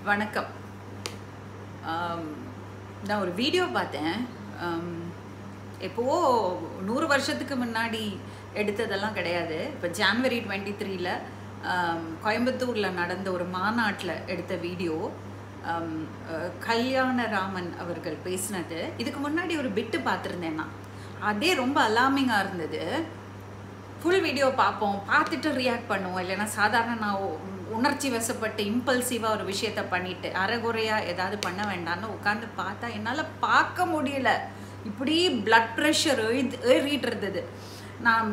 வணக்கம். நான் ஒரு வீடியோ பார்த்தேன். எப்போவோ 100 வருஷத்துக்கு முன்னாடி எடுத்ததெல்லாம் கிடையாது. இப்போ ஜான்வரி 23ல் கோயம்புத்தூரில் நடந்த ஒரு மாநாட்டில் எடுத்த வீடியோ. கல்யாணராமன் அவர்கள் பேசினது. இதுக்கு முன்னாடி ஒரு பிட்டு பார்த்துருந்தேன் நான். அதே ரொம்ப அலார்மிங்காக இருந்தது. ஃபுல் வீடியோ பார்ப்போம், பார்த்துட்டு ரியாக்ட் பண்ணுவோம். இல்லைன்னா சாதாரண நான் உணர்ச்சி வசப்பட்டு இம்பல்சிவாக ஒரு விஷயத்த பண்ணிவிட்டு அரைகுறையாக ஏதாவது பண்ண வேண்டாம்னு உட்காந்து பார்த்தா என்னால் பார்க்க முடியல. இப்படி பிளட் ப்ரெஷர் ஏறிட்டு இருந்தது. நான்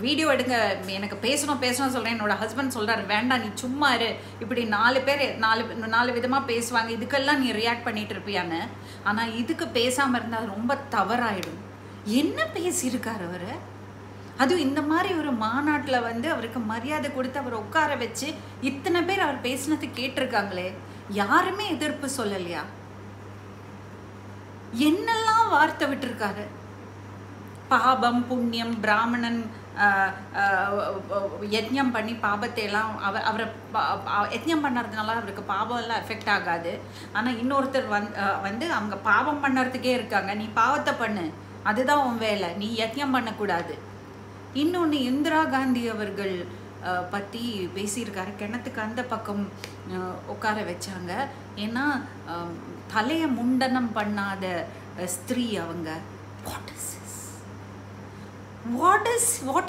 வீடியோ எடுங்க, எனக்கு பேசணும் சொல்கிறேன். என்னோடய ஹஸ்பண்ட் சொல்கிறார், வேண்டாம் நீ சும்மா இரு, இப்படி 4 பேர் நாலு விதமாக பேசுவாங்க, இதுக்கெல்லாம் நீ ரியாக்ட் பண்ணிட்டு இருப்பியான்னு. ஆனால் இதுக்கு பேசாமல் இருந்தால் ரொம்ப தவறாயிடும். என்ன பேசியிருக்கார் அவர்? அதுவும் இந்த மாதிரி ஒரு மாநாட்டில் வந்து அவருக்கு மரியாதை கொடுத்து அவர் உட்கார வச்சு இத்தனை பேர் அவர் பேசினது கேட்டிருக்காங்களே, யாருமே எதிர்ப்பு சொல்லலையா? என்னெல்லாம் வார்த்தை விட்டுருக்காரு. பாபம் புண்ணியம், பிராமணன் யஜ்ஞம் பண்ணி பாபத்தை எல்லாம் அவரை யஜ்ஞம் பண்ணுறதுனால அவருக்கு பாபம் எல்லாம் எஃபெக்ட் ஆகாது. ஆனால் இன்னொருத்தர் வந்து அவங்க பாவம் பண்ணுறதுக்கே இருக்காங்க, நீ பாவத்தை பண்ணு, அதுதான் உன் வேலை, நீ யஜ்ஞம் பண்ணக்கூடாது. இன்னொன்று, இந்திரா காந்தி அவர்கள் பற்றி பேசியிருக்காரு. கிணத்துக்கு அந்த பக்கம் உட்கார வச்சாங்க. ஏன்னா தலையை முண்டனம் பண்ணாத ஸ்திரீ அவங்க. What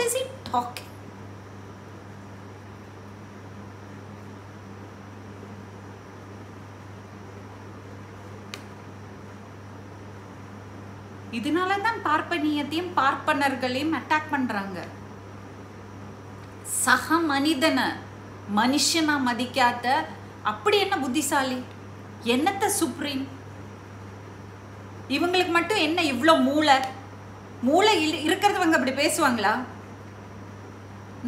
is he talking? இதனால தான் பார்ப்பனியத்தையும் பார்ப்பனர்களையும் அட்டாக் பண்றாங்க. சக மனிதனை மனுஷனா மதிக்காத அப்படி என்ன புத்திசாலி, என்னத்த சுப்ரீம்? இவங்களுக்கு மட்டும் என்ன இவ்வளோ மூளை இருக்கிறவங்க அப்படி பேசுவாங்களா?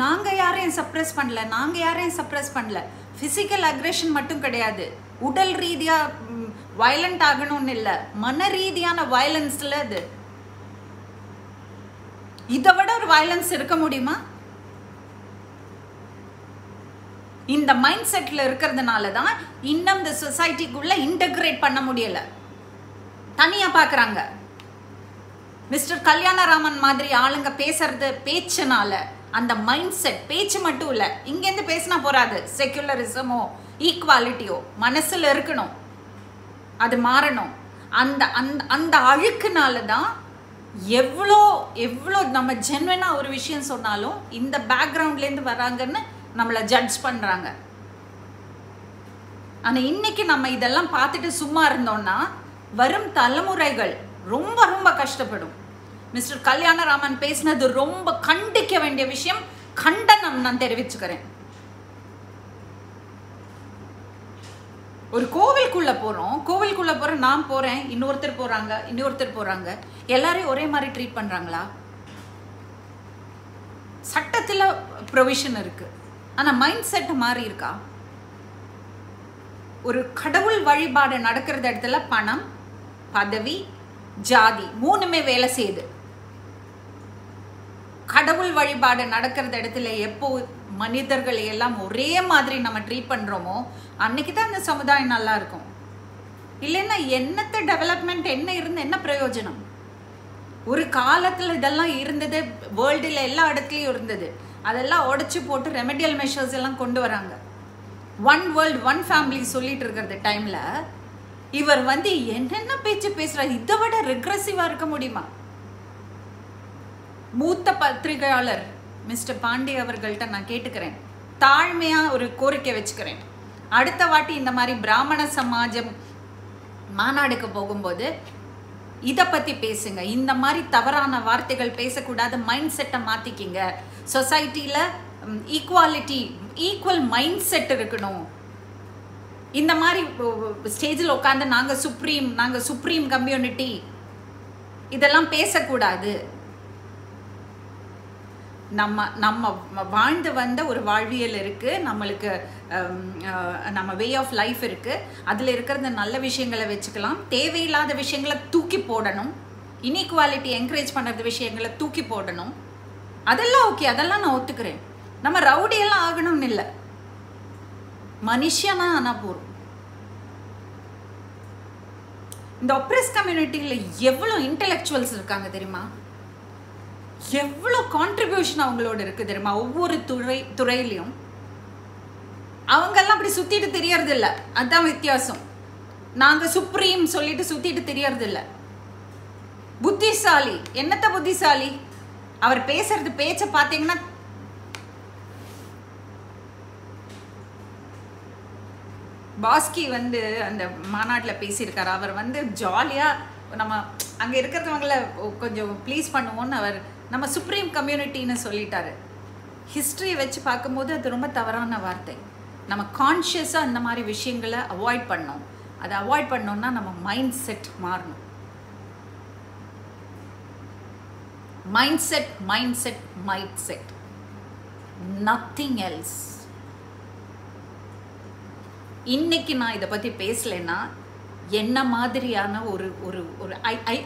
நாங்க யாரையும் சப்ரஸ் பண்ணல. பிசிக்கல் அக்ரெஷன் மட்டும் கிடையாது, உடல் ரீதியா வயலண்ட் ஆகணும்னு இல்லை, மன ரீதியான வயலன்ஸ்ல அது. இதை விட ஒரு வயலன்ஸ் இருக்க முடியுமா? இந்த மைண்ட் செட்ல இருக்கிறதுனால தான் இன்னும் இந்த சொசைட்டிக்குள்ள இன்டகிரேட் பண்ண முடியல, தனியா பாக்குறாங்க. மிஸ்டர் கல்யாணராமன் மாதிரி ஆளுங்க பேசுறது பேச்சுனால அந்த மைண்ட் செட், பேச்சு மட்டும் இல்ல, இங்கேருந்து பேசினா போறாது. செக்குலரிசமோ ஈக்குவாலிட்டியோ மனசுல இருக்கணும், அது மாறணும். அந்த அழுக்குனால தான் எவ்வளோ நம்ம ஜென்வனா ஒரு விஷயம் சொன்னாலும் இந்த பேக்ரவுண்ட்லேருந்து வராங்கன்னு நம்மளை ஜட்ஜ் பண்றாங்க. ஆனா இன்னைக்கு நம்ம இதெல்லாம் பார்த்துட்டு சும்மா இருந்தோம்னா வரும் தலைமுறைகள் ரொம்ப ரொம்ப கஷ்டப்படும். மிஸ்டர் கல்யாணராமன் பேசினது ரொம்ப கண்டிக்க வேண்டிய விஷயம், கண்டனம் நான் தெரிவிச்சுக்கிறேன். ஒரு கோவிலுக்குள்ள போறோம், நான் போறேன், இன்னொருத்தர் போறாங்க, எல்லாரையும் ஒரே மாதிரி ட்ரீட் பண்றாங்களா? சட்டத்துல ப்ரொவிஷன் இருக்கு, ஆனா மைண்ட் செட் மாறி இருக்கா? ஒரு கடவுள் வழிபாடு நடக்கிற இடத்துல பணம், பதவி, ஜாதி 3மே வேலை செய்யுது. கடவுள் வழிபாடு நடக்கிற இடத்துல எப்போ மனிதர்களை எல்லாம் ஒரே மாதிரி நம்ம ட்ரீட் பண்றோமோ அன்னைக்கு தான் அந்த சமுதாயம் நல்லா இருக்கும். இல்லைன்னா என்னத்த டெவலப்மெண்ட் என்ன பிரயோஜனம்? ஒரு காலத்துல இதெல்லாம் இருந்தது, வேர்ல்டுல எல்லா இடத்துலயும் இருந்தது. அதெல்லாம் உடைச்சு போட்டு ரெமெடியல் மெஷர்ஸ் எல்லாம் கொண்டு வராங்க. 1 வேர்ல்டு 1 ஃபேமிலி சொல்லிட்டு இருக்கிற டைம்ல இவர் வந்து என்னென்ன பேச்சு பேசுறாரு? இதை விட ரெக்ரெசிவா இருக்க முடியுமா? மூத்த பத்திரிகையாளர் மிஸ்டர் பாண்டே அவர்கள்ட்ட நான் கேட்டுக்கிறேன், தாழ்மையா ஒரு கோரிக்கை வச்சுக்கிறேன். அடுத்த வாட்டி இந்த மாதிரி பிராமண சமாஜம் மாநாடுக்கு போகும்போது இதை பத்தி பேசுங்க. இந்த மாதிரி தவறான வார்த்தைகள் பேசக்கூடாது, மைண்ட் செட்டை மாத்திக்கிங்க. சொசைட்டில ஈக்குவாலிட்டி, ஈக்குவல் மைண்ட் செட் இருக்கணும். இந்த மாதிரி ஸ்டேஜில் உட்காந்து நாங்க சுப்ரீம் கம்யூனிட்டி இதெல்லாம் பேசக்கூடாது. நம்ம வாழ்ந்து வந்த ஒரு வாழ்வியல் இருக்கு, நம்மளுக்கு நம்ம வே ஆஃப் லைஃப் இருக்கு. அதுல இருக்கிற நல்ல விஷயங்களை வச்சுக்கலாம், தேவையில்லாத விஷயங்களை தூக்கி போடணும். இன்இக்வாலிட்டி என்கரேஜ் பண்ணுறது விஷயங்களை தூக்கி போடணும். அதெல்லாம் ஓகே, அதெல்லாம் நான் ஒத்துக்கிறேன். நம்ம ரவுடியெல்லாம் ஆகணும்னு இல்லை, மனுஷனா ஆனால் போகிறோம். இந்த ஒப்ரெஸ் கம்யூனிட்டியில் எவ்வளோ இன்டெலெக்சுவல்ஸ் இருக்காங்க தெரியுமா? எவ்வளோ கான்ட்ரிபியூஷன் அவங்களோட இருக்குது தெரியுமா? ஒவ்வொரு துறையிலையும் அவங்கெல்லாம் அப்படி சுற்றிட்டு தெரியறது இல்லை. அதுதான் வித்தியாசம். நாங்கள் சுப்ரீம் சொல்லிட்டு சுற்றிட்டு தெரியறது இல்லை. புத்திசாலி, என்னத்த புத்திசாலி? அவர் பேசுறது பேச்சை பார்த்தீங்கன்னா பாஸ்கி வந்து அந்த மாநாட்டில் பேசியிருக்காரு. அவர் வந்து ஜாலியாக நம்ம அங்கே இருக்கிறவங்கள கொஞ்சம் ப்ளீஸ் பண்ணுவோன்னு அவர் நம்ம சுப்ரீம் கம்யூனிட்டின்னு சொல்லிட்டாரு. ஹிஸ்ட்ரியை வச்சு பார்க்கும்போது அது ரொம்ப தவறான வார்த்தை. நம்ம கான்ஷியஸாக இந்த மாதிரி விஷயங்களை அவாய்ட் பண்ணோம். அதை அவாய்ட் பண்ணோம்னா நம்ம மைண்ட் செட் மாறணும். Mind set nothing else. இன்னைக்கு நான் இதை பற்றி பேசலைன்னா என்ன மாதிரியான ஒரு ஒரு ஒரு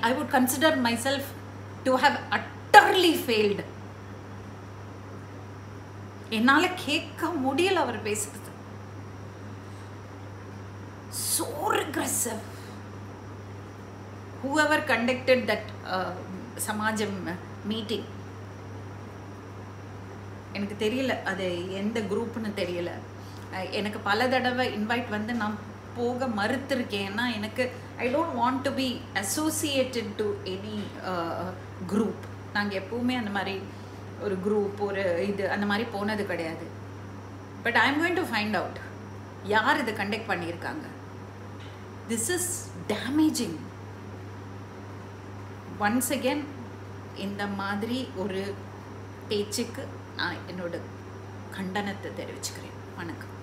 I would consider myself to have utterly failed. என்னால் கேட்க முடியல அவர் பேசுறது. So regressive. Whoever conducted that Samajam meeting, எனக்கு தெரியல அது எந்த குரூப்னு தெரியல. எனக்கு பல தடவை இன்வைட் வந்து நான் போக மறுத்திருக்கேன். ஏன்னா எனக்கு I don't want to be associated to any group. நாங்கள் எப்பவுமே அந்த மாதிரி ஒரு குரூப் ஒரு இது அந்த மாதிரி போனது கிடையாது. But I am going to find out யார் இதை கண்டக்ட் பண்ணியிருக்காங்க. This is damaging. Once again இந்த மாதிரி ஒரு பேச்சுக்கு நான் என்னோட கண்டனத்தை தெரிவிச்சுக்கிறேன். வணக்கம்.